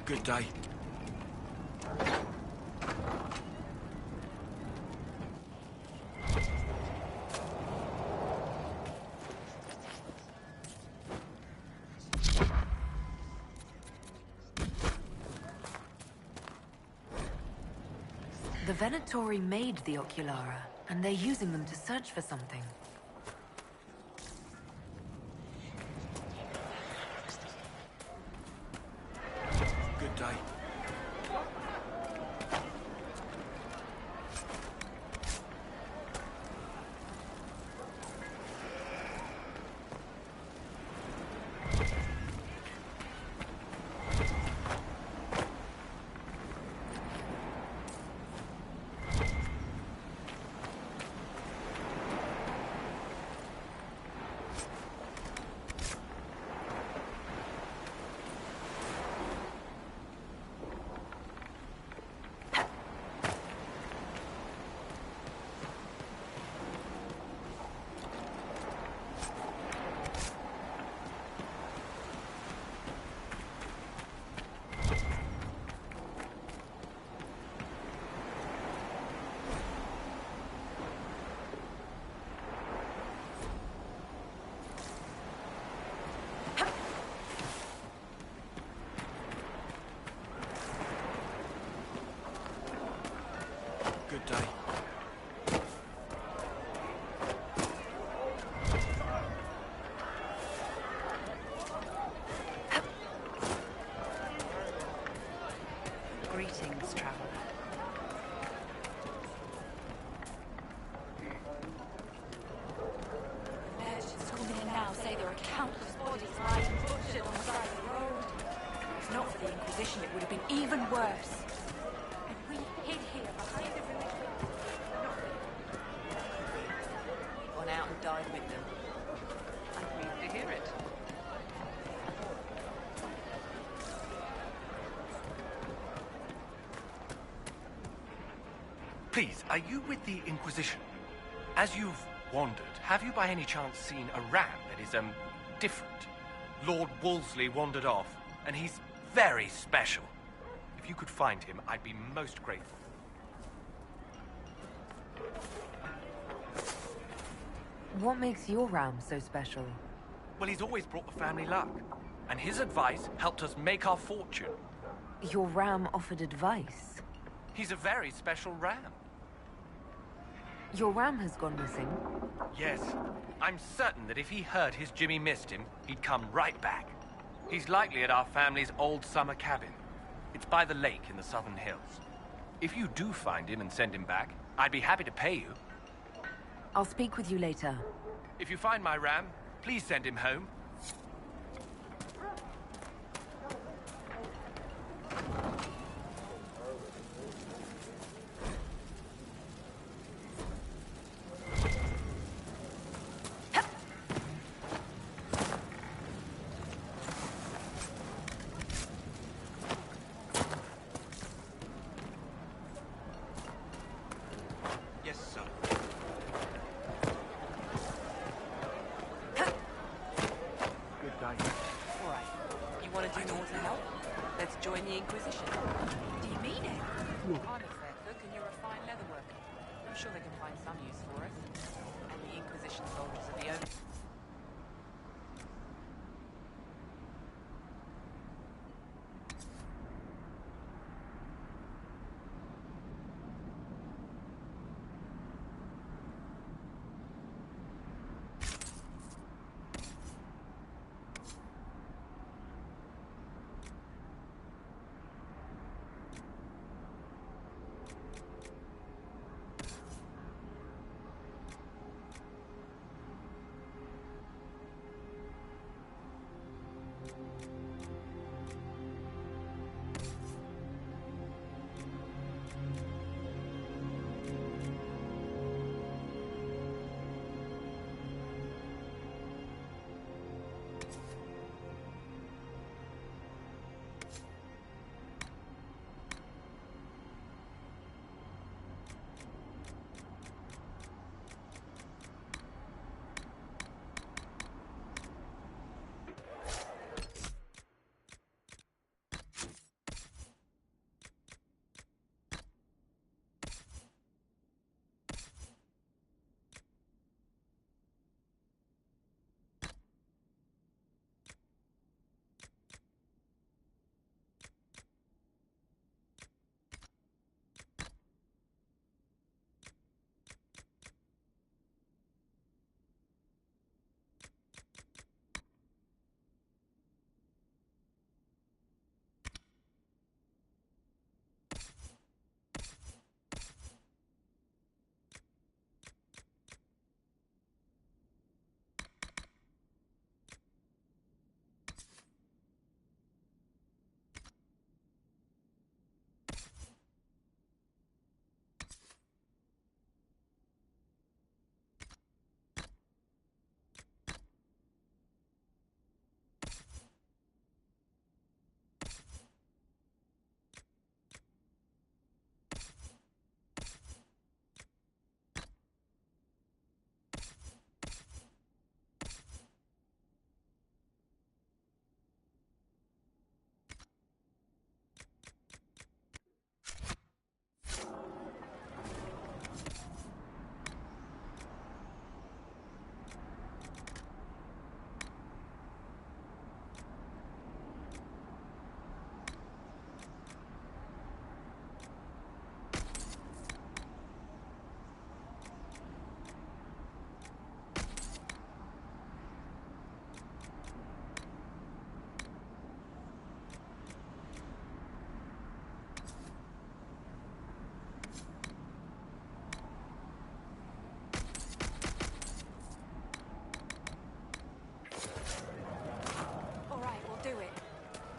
Good day. The Venatori made the Oculara, and they're using them to search for something. Good day. Good day. Greetings, traveler. Merchants coming in now say there are countless bodies lying butchered on the side of the road. If not for the Inquisition, it would have been even worse. And we hid here behind the village. Gone out and died with them. I'm pleased to hear it. Please, are you with the Inquisition? As you've wandered, have you by any chance seen a ram that is, different? Lord Wolseley wandered off, and he's very special. If you could find him, I'd be most grateful. What makes your ram so special? Well, he's always brought the family luck, and his advice helped us make our fortune. Your ram offered advice. He's a very special ram. Your ram has gone missing. Yes, I'm certain that if he heard his Jimmy missed him, he'd come right back. He's likely at our family's old summer cabin. It's by the lake in the southern hills. If you do find him and send him back, I'd be happy to pay you. I'll speak with you later. If you find my ram, please send him home. Yes, sir. Good day. All right. You want to do more to help? Let's join the Inquisition. Do you mean it? I'm a fair cook and you're a fine leather worker. I'm sure they can find some use for us. And the Inquisition soldiers are the only...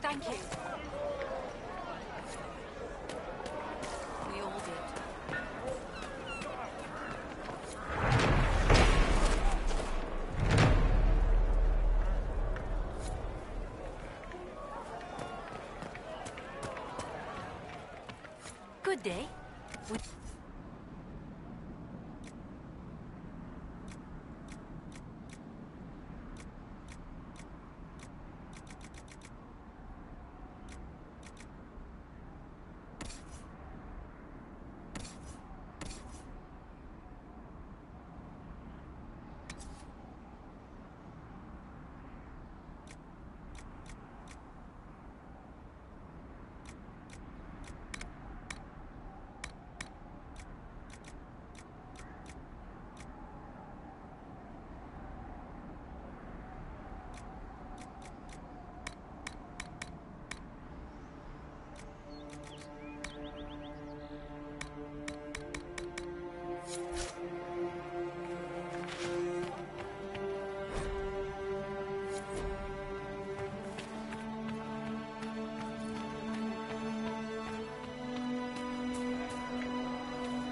Thank you. We all did. Good day.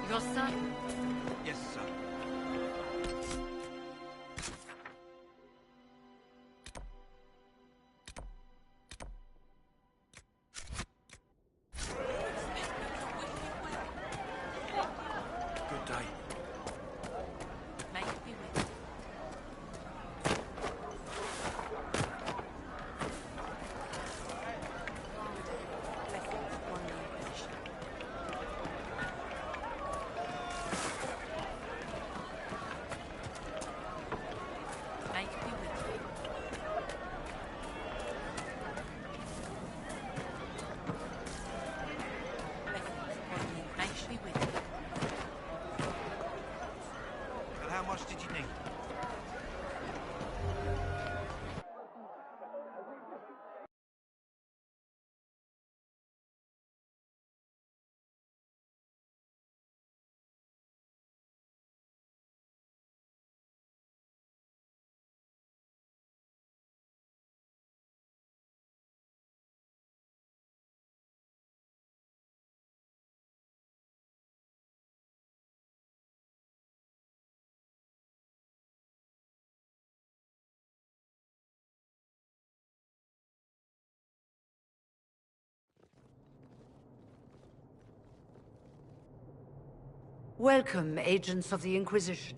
Your son? Yes, sir. Good day. May it be with you. Blessings upon the Inquisition. May it be with you. Blessings upon the Inquisition. May it be with you. And how much did you need? Welcome, agents of the Inquisition.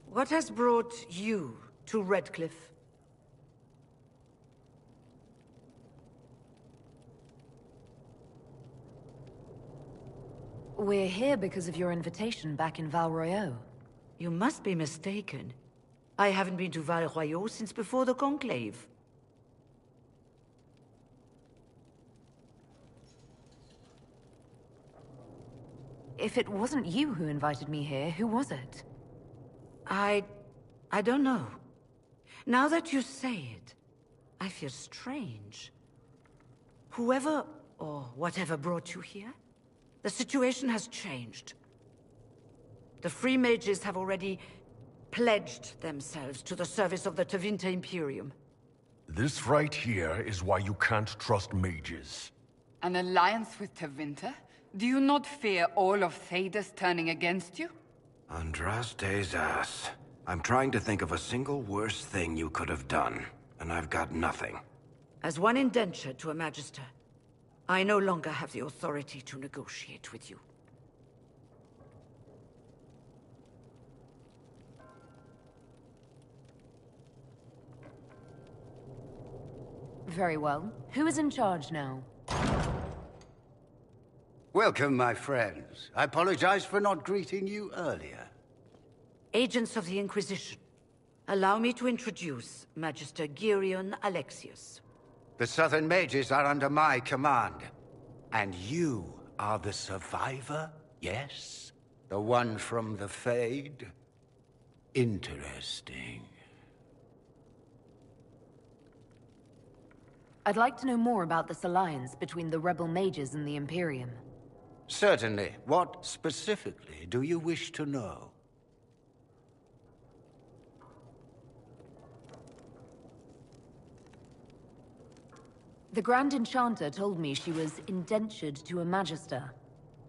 What has brought you to Redcliffe? We're here because of your invitation back in Val Royeaux. You must be mistaken. I haven't been to Val Royeaux since before the Conclave. If it wasn't you who invited me here, who was it? I don't know. Now that you say it, I feel strange. Whoever or whatever brought you here, the situation has changed. The Free Mages have already pledged themselves to the service of the Tevinter Imperium. This right here is why you can't trust mages. An alliance with Tevinter? Do you not fear all of Thedas turning against you? Andraste's ass. I'm trying to think of a single worse thing you could have done, and I've got nothing. As one indentured to a Magister, I no longer have the authority to negotiate with you. Very well. Who is in charge now? Welcome, my friends. I apologize for not greeting you earlier. Agents of the Inquisition, allow me to introduce Magister Geirion Alexius. The Southern Mages are under my command. And you are the survivor, yes? The one from the Fade? Interesting. I'd like to know more about this alliance between the rebel mages and the Imperium. Certainly. What specifically do you wish to know? The Grand Enchanter told me she was indentured to a Magister.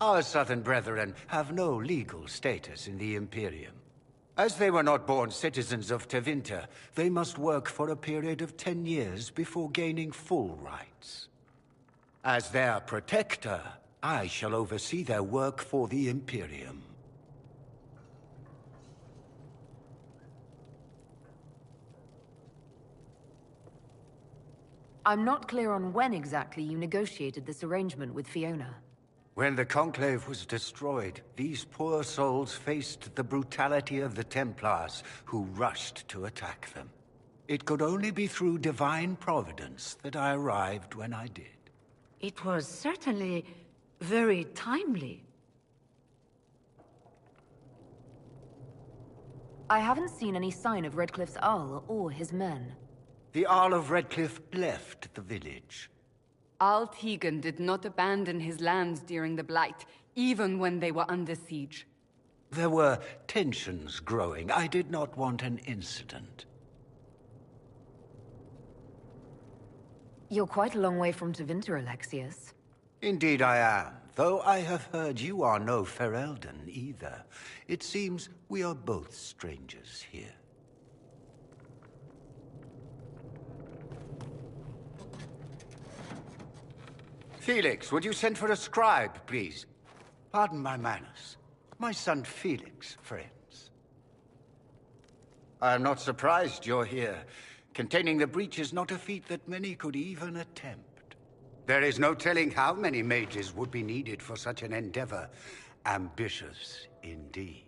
Our southern brethren have no legal status in the Imperium. As they were not born citizens of Tevinter, they must work for a period of 10 years before gaining full rights. As their protector, I shall oversee their work for the Imperium. I'm not clear on when exactly you negotiated this arrangement with Fiona. When the Conclave was destroyed, these poor souls faced the brutality of the Templars, who rushed to attack them. It could only be through divine providence that I arrived when I did. It was certainly very timely. I haven't seen any sign of Redcliffe's Arl or his men. The Arl of Redcliffe left the village. Arl Tegan did not abandon his lands during the Blight, even when they were under siege. There were tensions growing. I did not want an incident. You're quite a long way from Tevinter, Alexius. Indeed I am, though I have heard you are no Ferelden either. It seems we are both strangers here. Felix, would you send for a scribe, please? Pardon my manners. My son Felix, friends. I am not surprised you're here. Containing the breach is not a feat that many could even attempt. There is no telling how many mages would be needed for such an endeavor. Ambitious, indeed.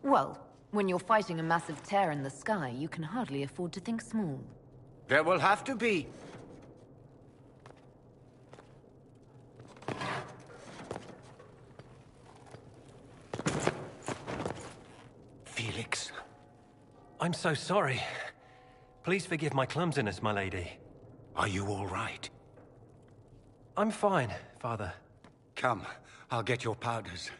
Well, when you're fighting a massive tear in the sky, you can hardly afford to think small. There will have to be. Felix. I'm so sorry. Please forgive my clumsiness, my lady. Are you all right? I'm fine, Father. Come, I'll get your powders.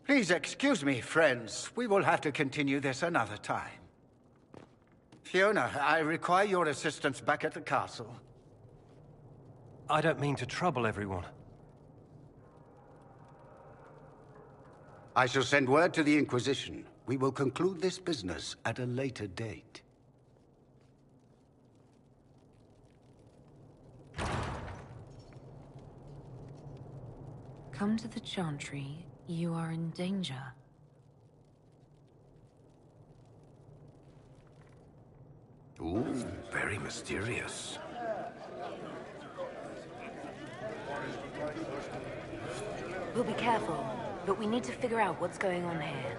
Please excuse me, friends. We will have to continue this another time. Fiona, I require your assistance back at the castle. I don't mean to trouble everyone. I shall send word to the Inquisition. We will conclude this business at a later date. Come to the Chantry. You are in danger. Ooh, very mysterious. We'll be careful, but we need to figure out what's going on here.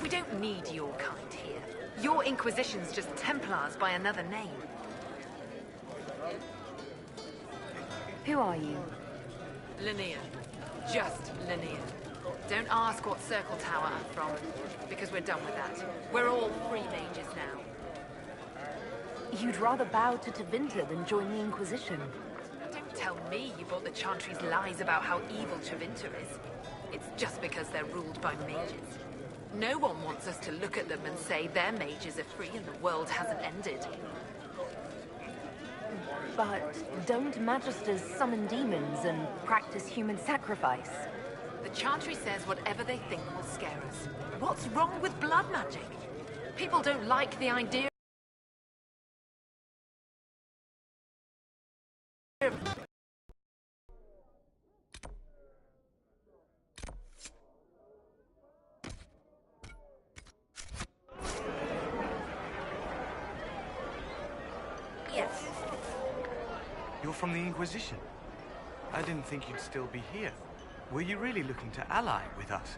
We don't need your kind here. Your Inquisition's just Templars by another name. Who are you? Linnea. Just Linnea. Don't ask what Circle Tower I'm from, because we're done with that. We're all free mages now. You'd rather bow to Tevinter than join the Inquisition. Don't tell me you bought the Chantry's lies about how evil Tevinter is. It's just because they're ruled by mages. No one wants us to look at them and say their mages are free and the world hasn't ended. But don't Magisters summon demons and practice human sacrifice? The Chantry says whatever they think will scare us. What's wrong with blood magic? People don't like the idea of... Yes. You're from the Inquisition. I didn't think you'd still be here. Were you really looking to ally with us?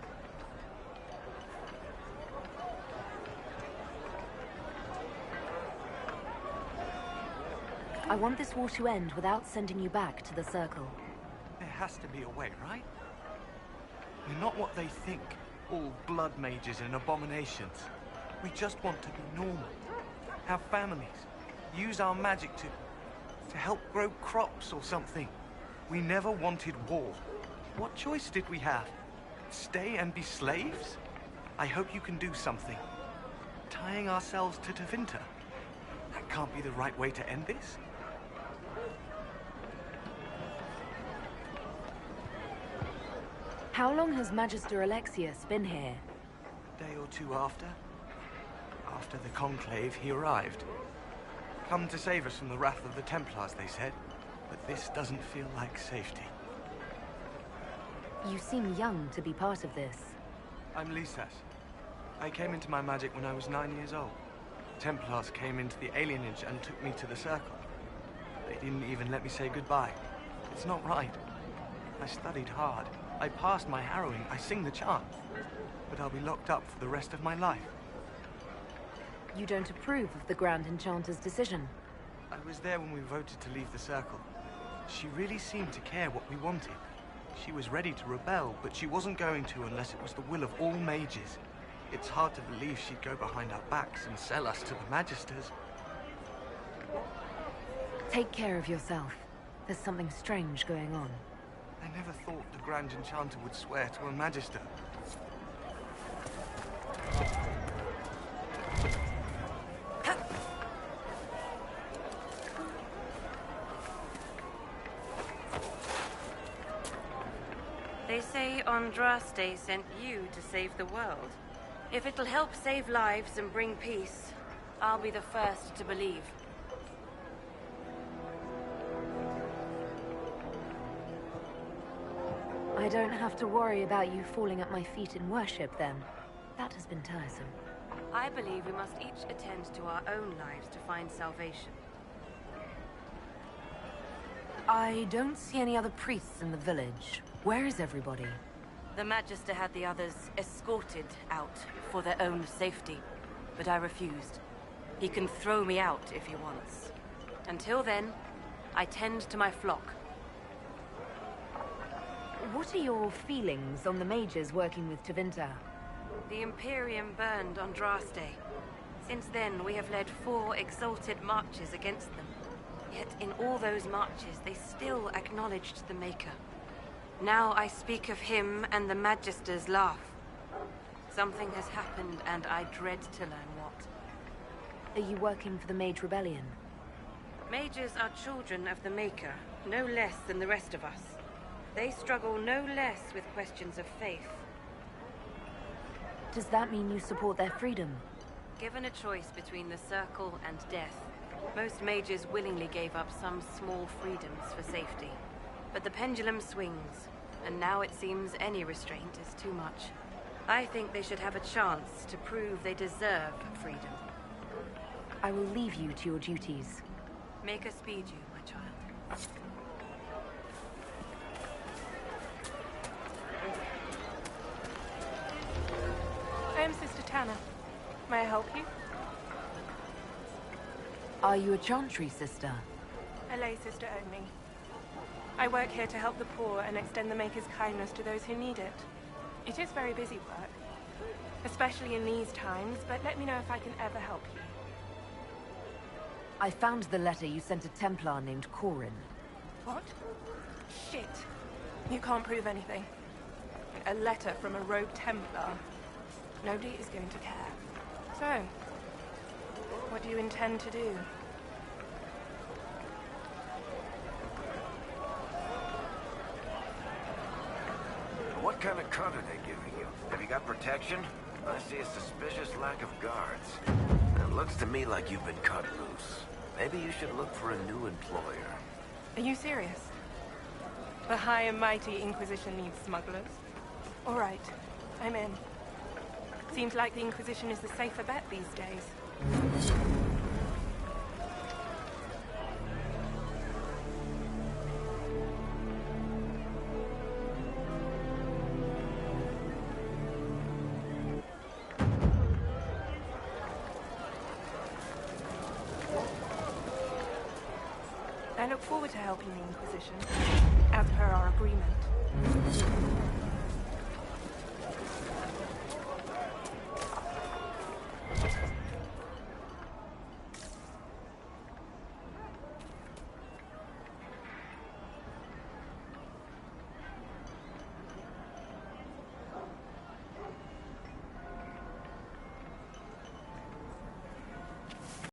I want this war to end without sending you back to the Circle. There has to be a way, right? We're not what they think. All blood mages and abominations. We just want to be normal. Have families. Use our magic to help grow crops or something. We never wanted war. What choice did we have? Stay and be slaves? I hope you can do something. Tying ourselves to Tevinter? That can't be the right way to end this. How long has Magister Alexius been here? A day or two after. After the Conclave, he arrived. Come to save us from the wrath of the Templars, they said. But this doesn't feel like safety. You seem young to be part of this. I'm Lisas. I came into my magic when I was 9 years old. Templars came into the alienage and took me to the Circle. They didn't even let me say goodbye. It's not right. I studied hard. I passed my harrowing. I sing the chant. But I'll be locked up for the rest of my life. You don't approve of the Grand Enchanter's decision? I was there when we voted to leave the Circle. She really seemed to care what we wanted. She was ready to rebel, but she wasn't going to unless it was the will of all mages. It's hard to believe she'd go behind our backs and sell us to the Magisters. Take care of yourself. There's something strange going on. I never thought the Grand Enchanter would swear to a Magister. They say Andraste sent you to save the world. If it'll help save lives and bring peace, I'll be the first to believe. I don't have to worry about you falling at my feet in worship, then. That has been tiresome. I believe we must each attend to our own lives to find salvation. I don't see any other priests in the village. Where is everybody? The Magister had the others escorted out for their own safety, but I refused. He can throw me out if he wants. Until then, I tend to my flock. What are your feelings on the mages working with Tevinter? The Imperium burned Andraste. Since then, we have led 4 exalted marches against them. Yet in all those marches, they still acknowledged the Maker. Now I speak of him and the Magisters laugh. Something has happened, and I dread to learn what. Are you working for the Mage Rebellion? Mages are children of the Maker, no less than the rest of us. They struggle no less with questions of faith. Does that mean you support their freedom? Given a choice between the Circle and death, most mages willingly gave up some small freedoms for safety. But the pendulum swings, and now it seems any restraint is too much. I think they should have a chance to prove they deserve freedom. I will leave you to your duties. Make us speed you, my child. I am Sister Tanna. May I help you? Are you a Chantry sister? A lay sister only. I work here to help the poor and extend the Maker's kindness to those who need it. It is very busy work, especially in these times, but let me know if I can ever help you. I found the letter you sent a Templar named Corin. What? Shit. You can't prove anything. A letter from a rogue Templar. Nobody is going to care. So, what do you intend to do? What kind of cut are they giving you? Have you got protection? I see a suspicious lack of guards. It looks to me like you've been cut loose. Maybe you should look for a new employer. Are you serious? The high and mighty Inquisition needs smugglers. All right, I'm in. Seems like the Inquisition is the safer bet these days. I look forward to helping the Inquisition, as per our agreement.